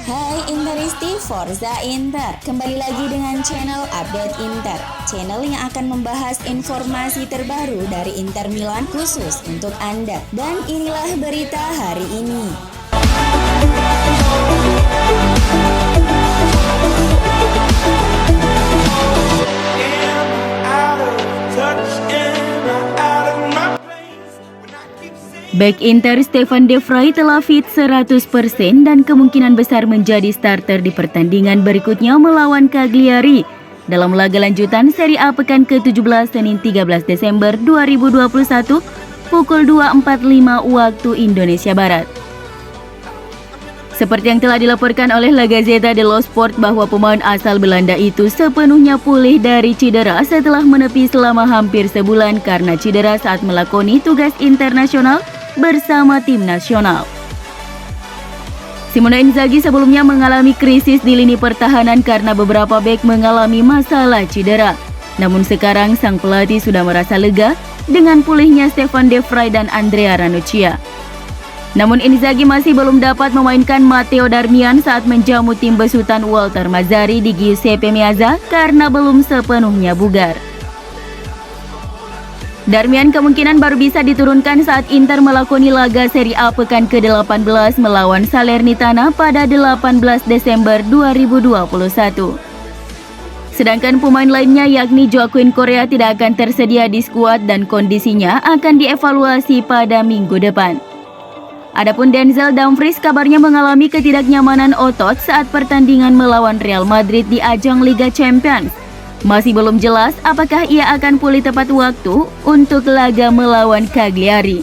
Hai Interisti, Forza Inter. Kembali lagi dengan channel Update Inter, channel yang akan membahas informasi terbaru dari Inter Milan khusus untuk Anda. Dan inilah berita hari ini. Bek Inter Stefan De Vrij telah fit 100% dan kemungkinan besar menjadi starter di pertandingan berikutnya melawan Cagliari dalam laga lanjutan Serie A pekan ke-17 Senin 13 Desember 2021 pukul 2.45 waktu Indonesia Barat. Seperti yang telah dilaporkan oleh La Gazzetta dello Sport bahwa pemain asal Belanda itu sepenuhnya pulih dari cedera setelah menepi selama hampir sebulan karena cedera saat melakoni tugas internasional bersama tim nasional. Simone Inzaghi sebelumnya mengalami krisis di lini pertahanan karena beberapa bek mengalami masalah cedera. Namun sekarang sang pelatih sudah merasa lega dengan pulihnya Stefan De Vrij dan Andrea Ranocchia. Namun Inzaghi masih belum dapat memainkan Matteo Darmian saat menjamu tim besutan Walter Mazzarri di Giuseppe Meazza karena belum sepenuhnya bugar. Darmian kemungkinan baru bisa diturunkan saat Inter melakoni laga Serie A pekan ke-18 melawan Salernitana pada 18 Desember 2021. Sedangkan pemain lainnya yakni Joaquin Correa tidak akan tersedia di skuad dan kondisinya akan dievaluasi pada minggu depan. Adapun Denzel Dumfries kabarnya mengalami ketidaknyamanan otot saat pertandingan melawan Real Madrid di ajang Liga Champions. Masih belum jelas apakah ia akan pulih tepat waktu untuk laga melawan Cagliari.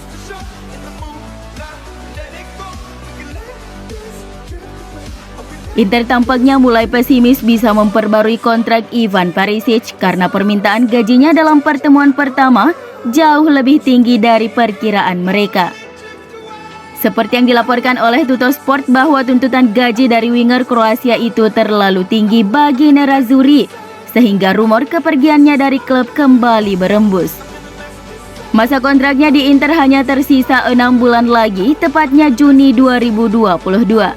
Inter tampaknya mulai pesimis bisa memperbarui kontrak Ivan Perisic karena permintaan gajinya dalam pertemuan pertama jauh lebih tinggi dari perkiraan mereka. Seperti yang dilaporkan oleh Tuttosport bahwa tuntutan gaji dari winger Kroasia itu terlalu tinggi bagi Nerazzurri, sehingga rumor kepergiannya dari klub kembali berembus. Masa kontraknya di Inter hanya tersisa 6 bulan lagi, tepatnya Juni 2022.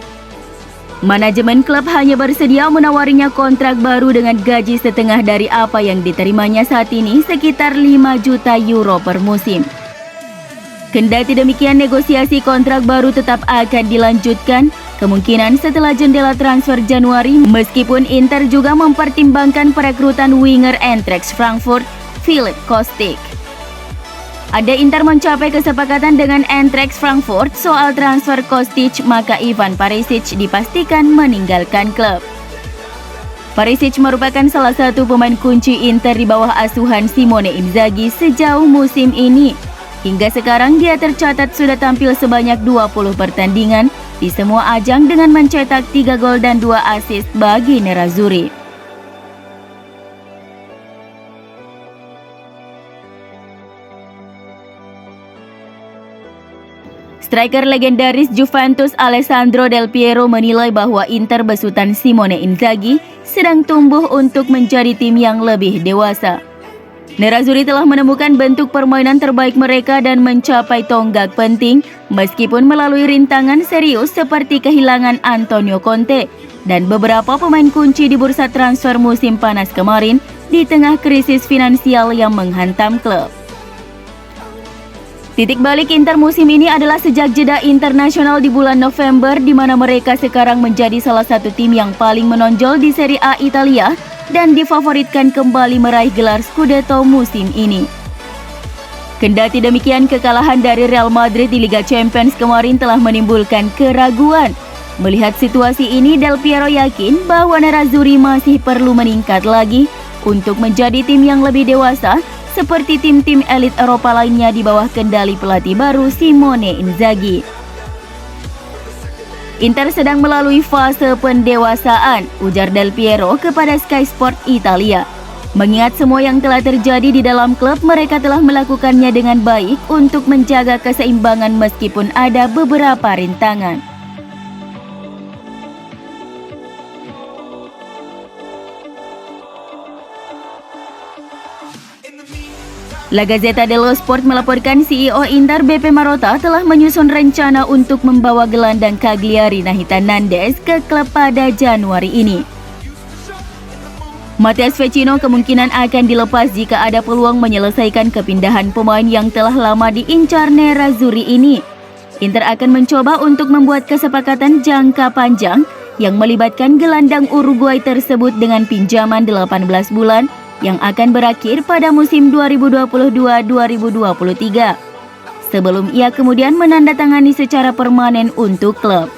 Manajemen klub hanya bersedia menawarinya kontrak baru dengan gaji setengah dari apa yang diterimanya saat ini, sekitar 5 juta euro per musim. Kendati demikian, negosiasi kontrak baru tetap akan dilanjutkan, kemungkinan setelah jendela transfer Januari, meskipun Inter juga mempertimbangkan perekrutan winger Eintracht Frankfurt, Filip Kostic. Ada Inter mencapai kesepakatan dengan Eintracht Frankfurt soal transfer Kostic, maka Ivan Perisic dipastikan meninggalkan klub. Perisic merupakan salah satu pemain kunci Inter di bawah asuhan Simone Inzaghi sejauh musim ini. Hingga sekarang dia tercatat sudah tampil sebanyak 20 pertandingan di semua ajang dengan mencetak 3 gol dan 2 assist bagi Nerazzurri. Striker legendaris Juventus Alessandro Del Piero menilai bahwa Inter besutan Simone Inzaghi sedang tumbuh untuk menjadi tim yang lebih dewasa. Nerazzurri telah menemukan bentuk permainan terbaik mereka dan mencapai tonggak penting meskipun melalui rintangan serius seperti kehilangan Antonio Conte dan beberapa pemain kunci di bursa transfer musim panas kemarin di tengah krisis finansial yang menghantam klub. Titik balik Inter musim ini adalah sejak jeda internasional di bulan November di mana mereka sekarang menjadi salah satu tim yang paling menonjol di Serie A Italia dan difavoritkan kembali meraih gelar Scudetto musim ini. Kendati demikian, kekalahan dari Real Madrid di Liga Champions kemarin telah menimbulkan keraguan. Melihat situasi ini, Del Piero yakin bahwa Nerazzurri masih perlu meningkat lagi untuk menjadi tim yang lebih dewasa seperti tim-tim elit Eropa lainnya di bawah kendali pelatih baru Simone Inzaghi. Inter sedang melalui fase pendewasaan, ujar Del Piero kepada Sky Sport Italia. Mengingat semua yang telah terjadi di dalam klub, mereka telah melakukannya dengan baik untuk menjaga keseimbangan meskipun ada beberapa rintangan. La Gazzetta dello Sport melaporkan CEO Inter BP Marotta telah menyusun rencana untuk membawa gelandang Cagliari Nathan Nandez ke klub pada Januari ini. Matthias Vecino kemungkinan akan dilepas jika ada peluang menyelesaikan kepindahan pemain yang telah lama diincar Nerazzurri ini. Inter akan mencoba untuk membuat kesepakatan jangka panjang yang melibatkan gelandang Uruguay tersebut dengan pinjaman 18 bulan yang akan berakhir pada musim 2022-2023. Sebelum ia kemudian menandatangani secara permanen untuk klub.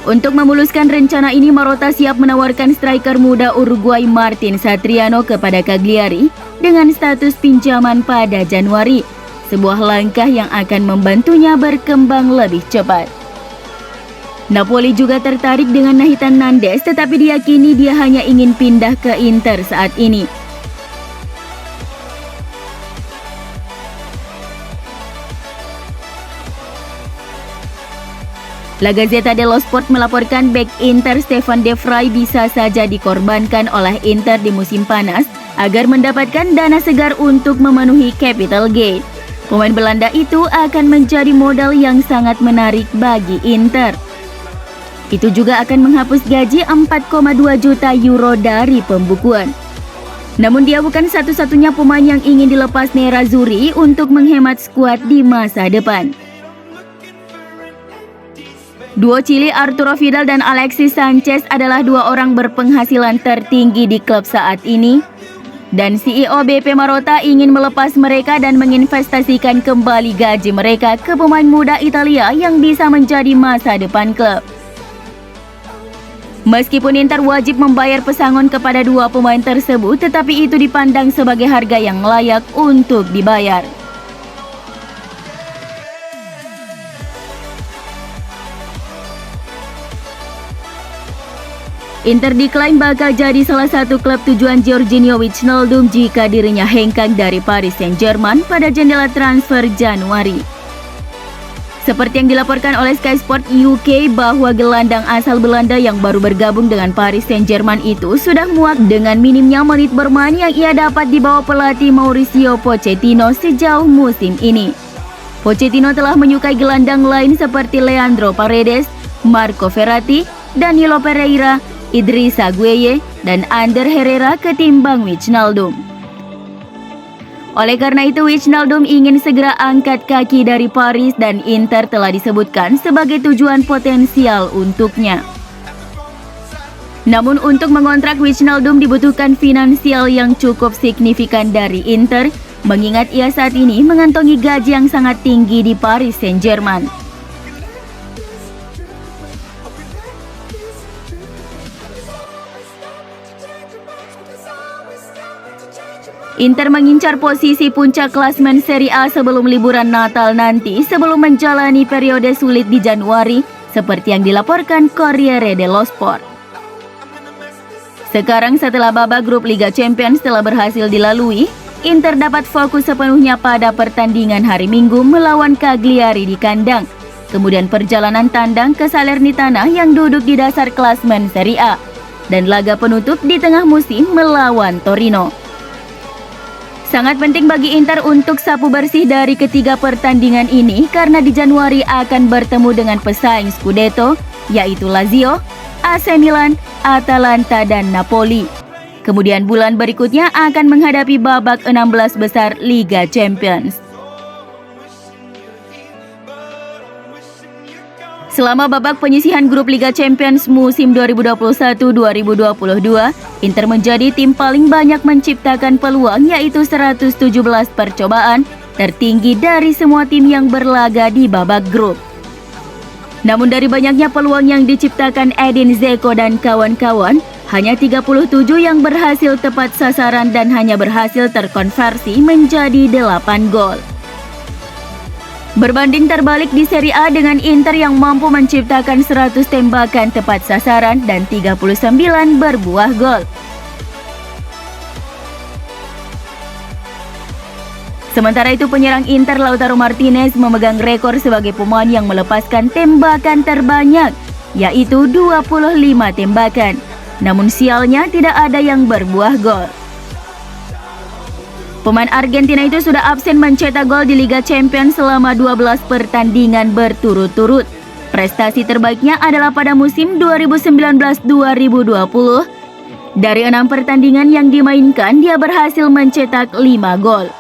Untuk memuluskan rencana ini, Marotta siap menawarkan striker muda Uruguay Martin Satriano kepada Cagliari dengan status pinjaman pada Januari, sebuah langkah yang akan membantunya berkembang lebih cepat. Napoli juga tertarik dengan Nathan Nandez, tetapi diyakini dia hanya ingin pindah ke Inter saat ini. La Gazzetta dello Sport melaporkan bek Inter Stefan De Vrij bisa saja dikorbankan oleh Inter di musim panas agar mendapatkan dana segar untuk memenuhi capital gain. Pemain Belanda itu akan menjadi modal yang sangat menarik bagi Inter. Itu juga akan menghapus gaji 4,2 juta euro dari pembukuan. Namun dia bukan satu-satunya pemain yang ingin dilepas Nerazzurri untuk menghemat skuad di masa depan. Duo Chili Arturo Vidal dan Alexis Sanchez adalah dua orang berpenghasilan tertinggi di klub saat ini. Dan CEO BP Marotta ingin melepas mereka dan menginvestasikan kembali gaji mereka ke pemain muda Italia yang bisa menjadi masa depan klub. Meskipun Inter wajib membayar pesangon kepada dua pemain tersebut, tetapi itu dipandang sebagai harga yang layak untuk dibayar. Inter diklaim bakal jadi salah satu klub tujuan Georginio Wijnaldum jika dirinya hengkang dari Paris Saint-Germain pada jendela transfer Januari. Seperti yang dilaporkan oleh Sky Sport UK bahwa gelandang asal Belanda yang baru bergabung dengan Paris Saint-Germain itu sudah muak dengan minimnya menit bermain yang ia dapat di bawah pelatih Mauricio Pochettino sejauh musim ini. Pochettino telah menyukai gelandang lain seperti Leandro Paredes, Marco Verratti, Danilo Pereira, Idrissa Gueye, dan Ander Herrera ketimbang Wijnaldum. Oleh karena itu, Wijnaldum ingin segera angkat kaki dari Paris dan Inter telah disebutkan sebagai tujuan potensial untuknya. Namun untuk mengontrak Wijnaldum dibutuhkan finansial yang cukup signifikan dari Inter, mengingat ia saat ini mengantongi gaji yang sangat tinggi di Paris Saint-Germain. Inter mengincar posisi puncak klasmen Serie A sebelum liburan Natal nanti sebelum menjalani periode sulit di Januari seperti yang dilaporkan Corriere dello Sport. Sekarang setelah babak grup Liga Champions telah berhasil dilalui, Inter dapat fokus sepenuhnya pada pertandingan hari Minggu melawan Cagliari di kandang, kemudian perjalanan tandang ke Salernitana yang duduk di dasar klasmen Serie A, dan laga penutup di tengah musim melawan Torino. Sangat penting bagi Inter untuk sapu bersih dari ketiga pertandingan ini karena di Januari akan bertemu dengan pesaing Scudetto, yaitu Lazio, AC Milan, Atalanta, dan Napoli. Kemudian bulan berikutnya akan menghadapi babak 16 besar Liga Champions. Selama babak penyisihan grup Liga Champions musim 2021-2022, Inter menjadi tim paling banyak menciptakan peluang, yaitu 117 percobaan, tertinggi dari semua tim yang berlaga di babak grup. Namun dari banyaknya peluang yang diciptakan Edin Dzeko dan kawan-kawan, hanya 37 yang berhasil tepat sasaran dan hanya berhasil terkonversi menjadi 8 gol. Berbanding terbalik di Serie A dengan Inter yang mampu menciptakan 100 tembakan tepat sasaran dan 39 berbuah gol. Sementara itu penyerang Inter Lautaro Martinez memegang rekor sebagai pemain yang melepaskan tembakan terbanyak, yaitu 25 tembakan. Namun sialnya tidak ada yang berbuah gol. Pemain Argentina itu sudah absen mencetak gol di Liga Champions selama 12 pertandingan berturut-turut. Prestasi terbaiknya adalah pada musim 2019-2020. Dari 6 pertandingan yang dimainkan, dia berhasil mencetak 5 gol.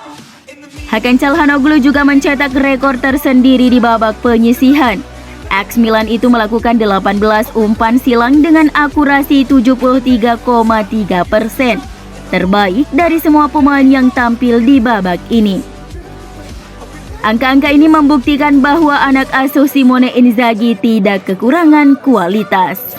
Hakan Çalhanoğlu juga mencetak rekor tersendiri di babak penyisihan. Ex Milan itu melakukan 18 umpan silang dengan akurasi 73,3%. Terbaik dari semua pemain yang tampil di babak ini. Angka-angka ini membuktikan bahwa anak asuh Simone Inzaghi tidak kekurangan kualitas.